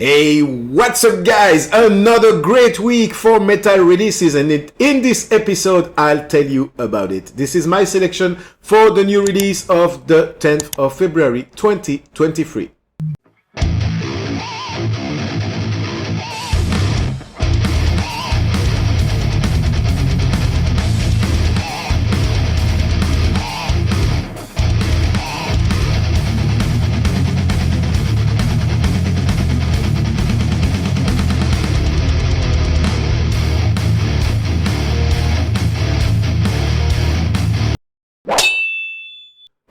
Hey, what's up guys? Another great week for metal releases, and in this episode I'll tell you about it. This is my selection for the new release of the 10th of February 2023.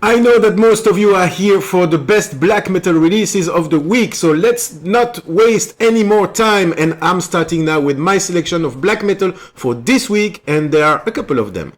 I know that most of you are here for the best black metal releases of the week, so let's not waste any more time, and I'm starting now with my selection of black metal for this week, and there are a couple of them.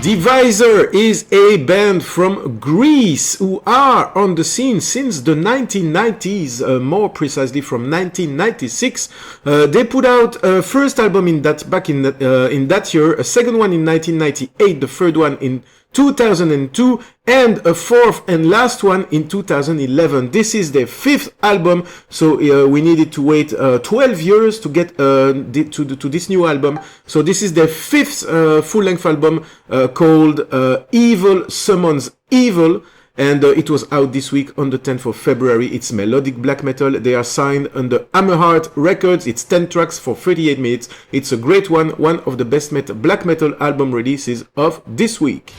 Devisor is a band from Greece who are on the scene since the 1990s, more precisely from 1996. They put out a first album in that year, a second one in 1998, the third one in 2002, and a fourth and last one in 2011. This is their fifth album, so we needed to wait 12 years to get to this new album. So this is their fifth full-length album called Evil Summons Evil, and it was out this week on the 10th of February. It's melodic black metal. They are signed under Hammerheart Records. It's 10 tracks for 38 minutes. It's a great one of the best black metal album releases of this week.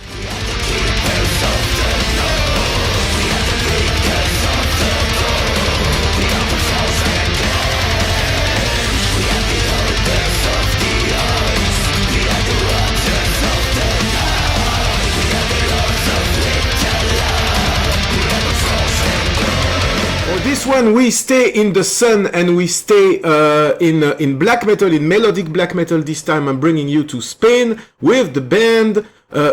This one, we stay in the sun and we stay in black metal, in melodic black metal. This time I'm bringing you to Spain with the band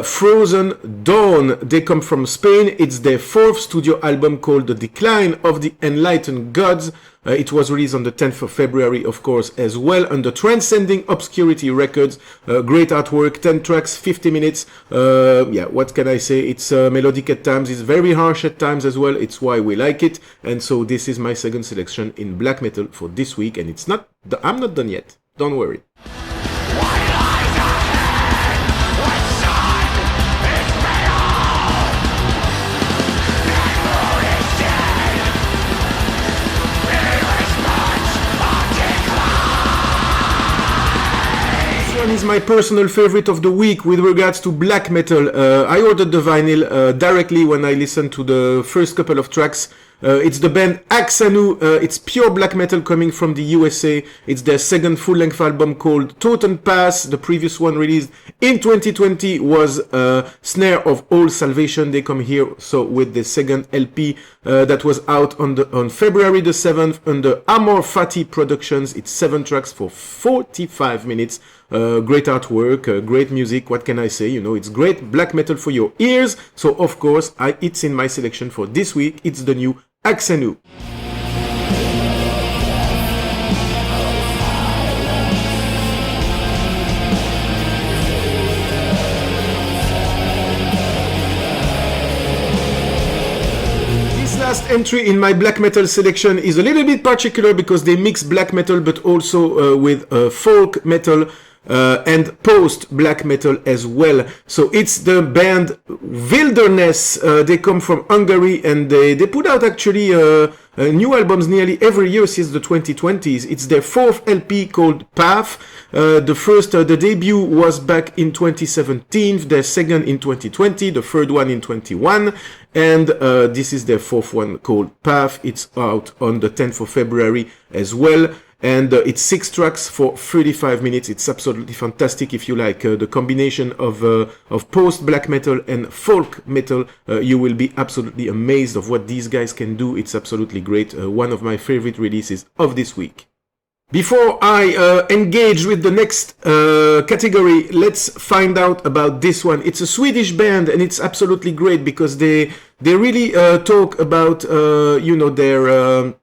Frozen Dawn. They come from Spain. It's their fourth studio album called The Decline of the Enlightened Gods. It was released on the 10th of February, of course, as well, under Transcending Obscurity Records. Great artwork, 10 tracks, 50 minutes. Yeah, what can I say? It's melodic at times. It's very harsh at times as well. It's why we like it. And so this is my second selection in black metal for this week. And I'm not done yet. Don't worry. Is my personal favorite of the week with regards to black metal. I ordered the vinyl directly when I listened to the first couple of tracks. It's the band Axanu. It's pure black metal coming from the USA. It's their second full-length album called Totem Pass. The previous one released in 2020 was Snare of All Salvation. They come here so with the second LP that was out on February the 7th under Amor Fati Productions. It's 7 tracks for 45 minutes. Great artwork, great music. What can I say? You know, it's great black metal for your ears. So of course, it's in my selection for this week. It's the new Axanu. Last entry in my black metal selection is a little bit particular because they mix black metal but also with folk metal and post-black metal as well. So it's the band Wilderness. They come from Hungary and they put out actually new albums nearly every year since the 2020s. It's their fourth LP called Path. The debut was back in 2017, their second in 2020, the third one in 21, and this is their fourth one called Path. It's out on the 10th of February as well. and it's 6 tracks for 35 minutes. It's absolutely fantastic. If you like the combination of post-black metal and folk metal, you will be absolutely amazed of what these guys can do. It's absolutely great. One of my favorite releases of this week. Before I engage with the next category, let's find out about this one. It's a Swedish band, and it's absolutely great because they really talk about their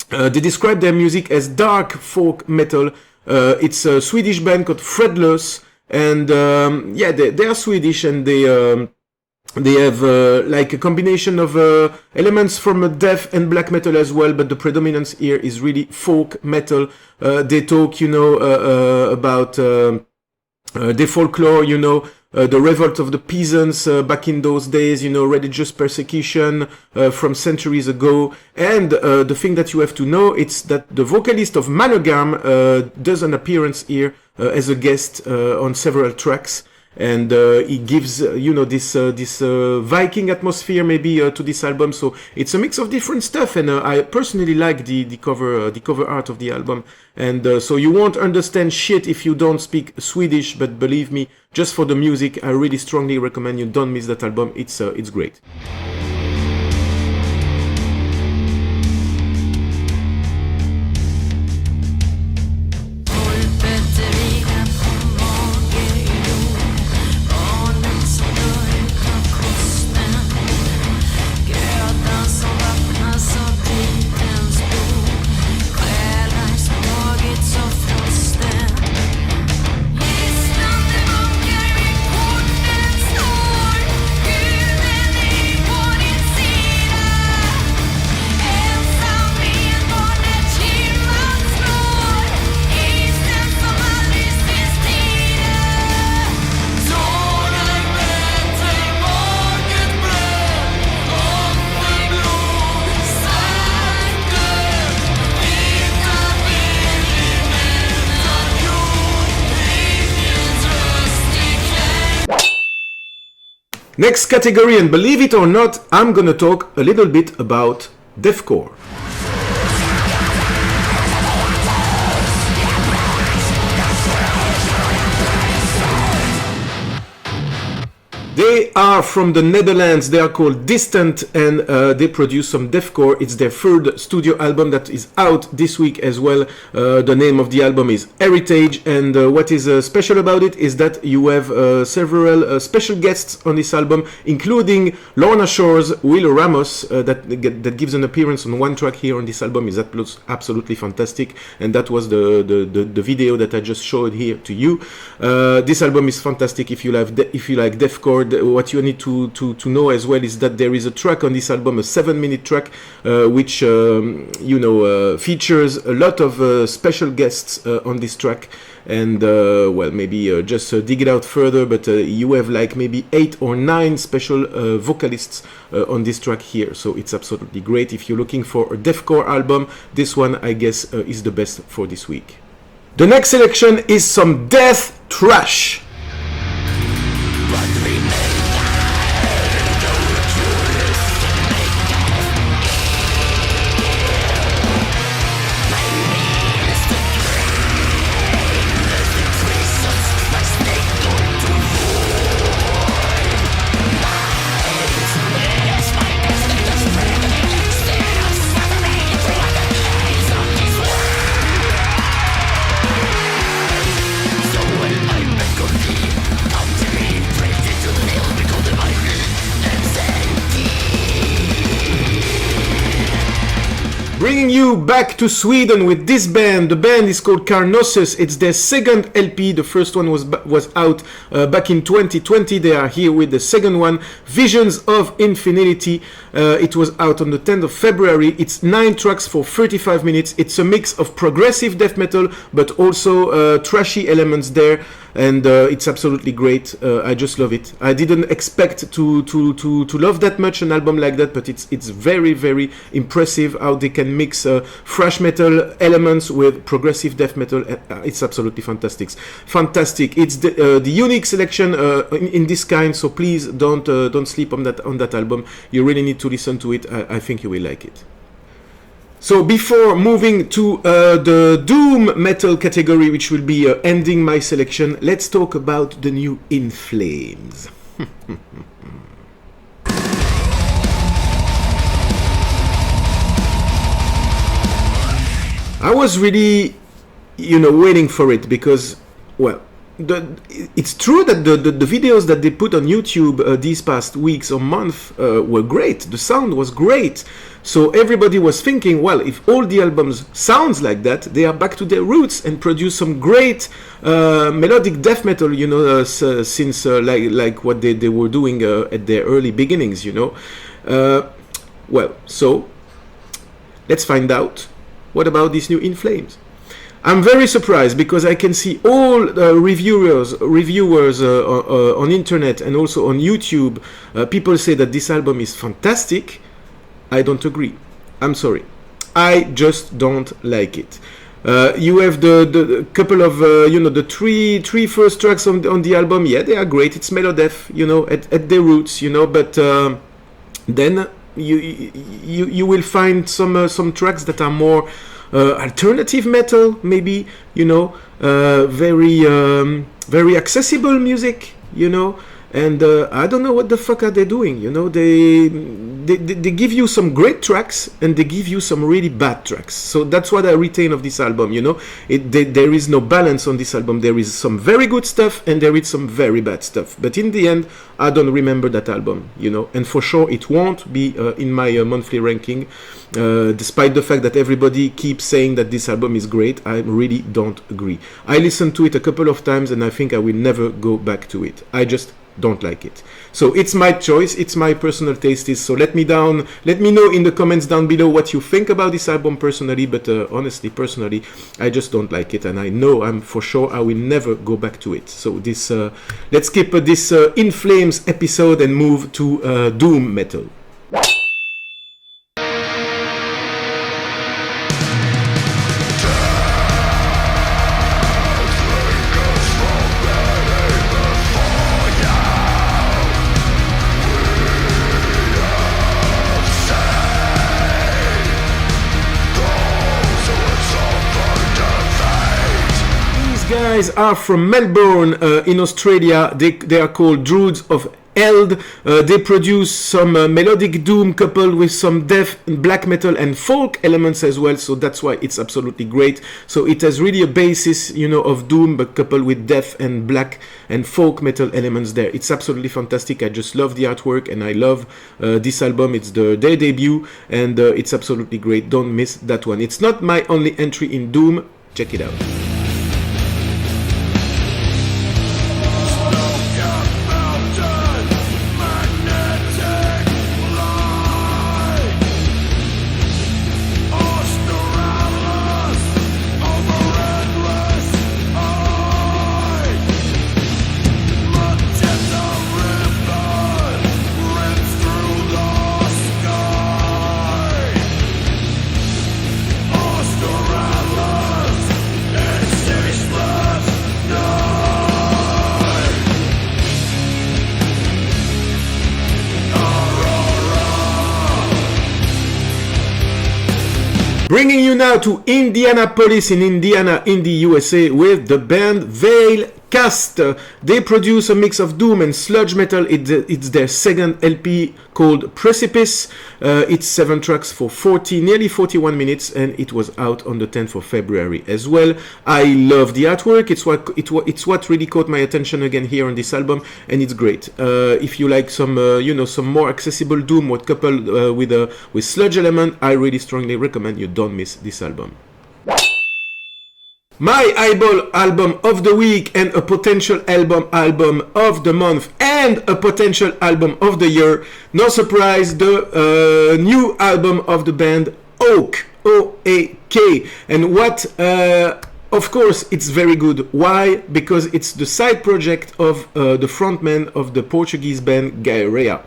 they describe their music as dark folk metal. It's a Swedish band called Fredlös, and they are Swedish, and they have like a combination of elements from death and black metal as well, but the predominance here is really folk metal. They talk, about the folklore, the revolt of the peasants back in those days, religious persecution from centuries ago. And the thing that you have to know, it's that the vocalist of Manogam does an appearance here as a guest on several tracks. And he gives this Viking atmosphere maybe to this album. So it's a mix of different stuff, and I personally like the cover art of the album. And so you won't understand shit if you don't speak Swedish, but believe me, just for the music, I really strongly recommend you don't miss that album. It's great. Next category, and believe it or not, I'm gonna talk a little bit about deathcore. They are from the Netherlands. They are called Distant, and they produce some deathcore. It's their third studio album that is out this week as well. The name of the album is Heritage, and what is special about it is that you have several special guests on this album, including Lorna Shore's Will Ramos, that gives an appearance on one track here on this album. Is absolutely fantastic, and that was the video that I just showed here to you. This album is fantastic if you like deathcore. What you need to know as well is that there is a track on this album, a 7-minute track, which features a lot of special guests on this track. And maybe just dig it out further, but you have like maybe 8 or 9 special vocalists on this track here. So it's absolutely great. If you're looking for a deathcore album, this one I guess is the best for this week. The next selection is some death thrash. Bringing you back to Sweden with this band. The band is called Carnosus. It's their second LP. The first one was out back in 2020. They are here with the second one, Visions of Infinity. It was out on the 10th of February. It's 9 tracks for 35 minutes. It's a mix of progressive death metal, but also trashy elements there. And it's absolutely great. I just love it. I didn't expect to love that much an album like that, but it's very, very impressive how they can mix thrash metal elements with progressive death metal. It's absolutely fantastic. It's the unique selection in this kind. So please don't sleep on that album. You really need to listen to it. I think you will like it. So before moving to the doom metal category, which will be ending my selection, let's talk about the new In Flames. I was really, waiting for it because, well, it's true that the videos that they put on YouTube these past weeks or months were great. The sound was great. So everybody was thinking, well, if all the albums sounds like that, they are back to their roots and produce some great melodic death metal, since like what they were doing at their early beginnings, well, so let's find out. What about this new In Flames? I'm very surprised because I can see all reviewers on internet and also on YouTube. People say that this album is fantastic. I don't agree. I'm sorry. I just don't like it. You have the couple of the three first tracks on the album. Yeah, they are great. It's melodeath, at their roots, but then you will find some tracks that are more alternative metal, maybe, very accessible music, and I don't know what the fuck are they doing. They give you some great tracks and they give you some really bad tracks. So that's what I retain of this album. There is no balance on this album. There is some very good stuff and there is some very bad stuff. But in the end, I don't remember that album. And for sure it won't be in my monthly ranking. Despite the fact that everybody keeps saying that this album is great, I really don't agree. I listened to it a couple of times and I think I will never go back to it. I just don't like it. So it's my choice, it's my personal taste. So let me know in the comments down below what you think about this album personally, but honestly, personally, I just don't like it, and I know for sure I will never go back to it. So this let's skip this In Flames episode and move to doom metal. Are from Melbourne in Australia. They are called Druids of Eld. They produce some melodic doom coupled with some death, black metal and folk elements as well, so that's why it's absolutely great. So it has really a basis of doom but coupled with death and black and folk metal elements there. It's absolutely fantastic. I just love the artwork and I love this album. It's their debut and it's absolutely great. Don't miss that one. It's not my only entry in doom. Check it out. Bringing you now to Indianapolis in Indiana in the USA with the band Veil Cast. They produce a mix of doom and sludge metal. It's their second LP called Precipice. It's 7 tracks for nearly 41 minutes, and it was out on the 10th of February as well. I love the artwork. It's what really caught my attention again here on this album, and it's great. If you like some some more accessible doom, what coupled with sludge element, I really strongly recommend you don't miss this album. My eyeball album of the week and a potential album of the month and a potential album of the year. No surprise, the new album of the band Oak, O-A-K. And what, of course, it's very good. Why? Because it's the side project of the frontman of the Portuguese band Gaia.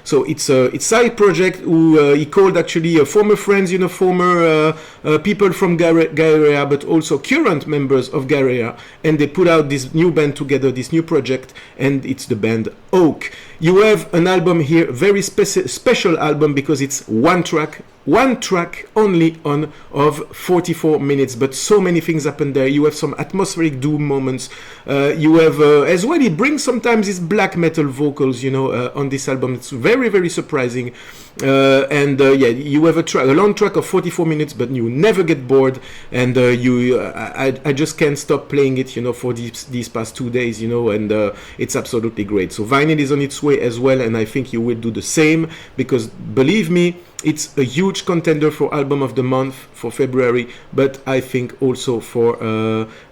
So it's a side project who he called actually former friends, former people from Gaia, but also current members of Gaia, and they put out this new band together, this new project, and it's the band Oak. You have an album here, very special album because it's 1 track, one track only on of 44 minutes, but so many things happen there. You have some atmospheric doom moments. You have as well, it brings sometimes these black metal vocals, on this album. It's very, very surprising. You have a long track of 44 minutes, but you never get bored, and I just can't stop playing it, for these past 2 days, and it's absolutely great. So vinyl is on its way as well, and I think you will do the same, because believe me, it's a huge contender for album of the month for February, but I think also for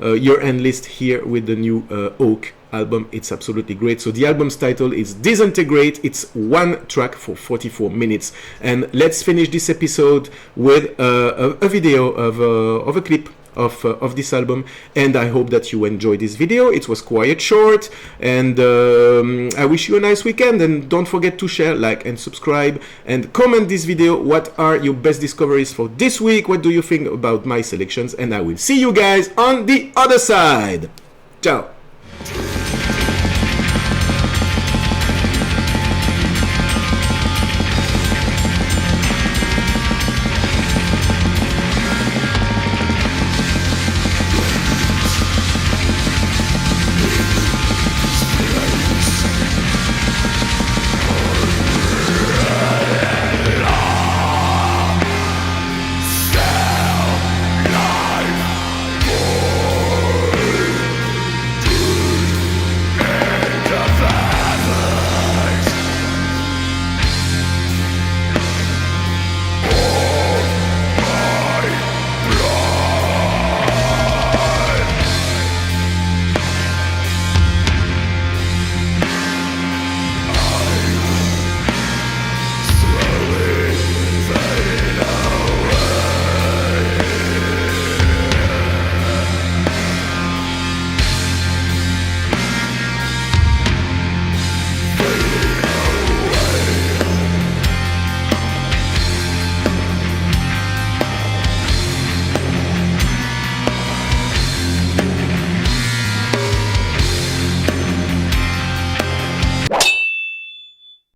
year-end list here with the new Oak album. It's absolutely great. So the album's title is Disintegrate. It's one track for 44 minutes. And let's finish this episode with a video of a clip of this album, and I hope that you enjoyed this video. It was quite short, and I wish you a nice weekend, and don't forget to share, like, and subscribe, and comment this video. What are your best discoveries for this week? What do you think about my selections? And I will see you guys on the other side. Ciao.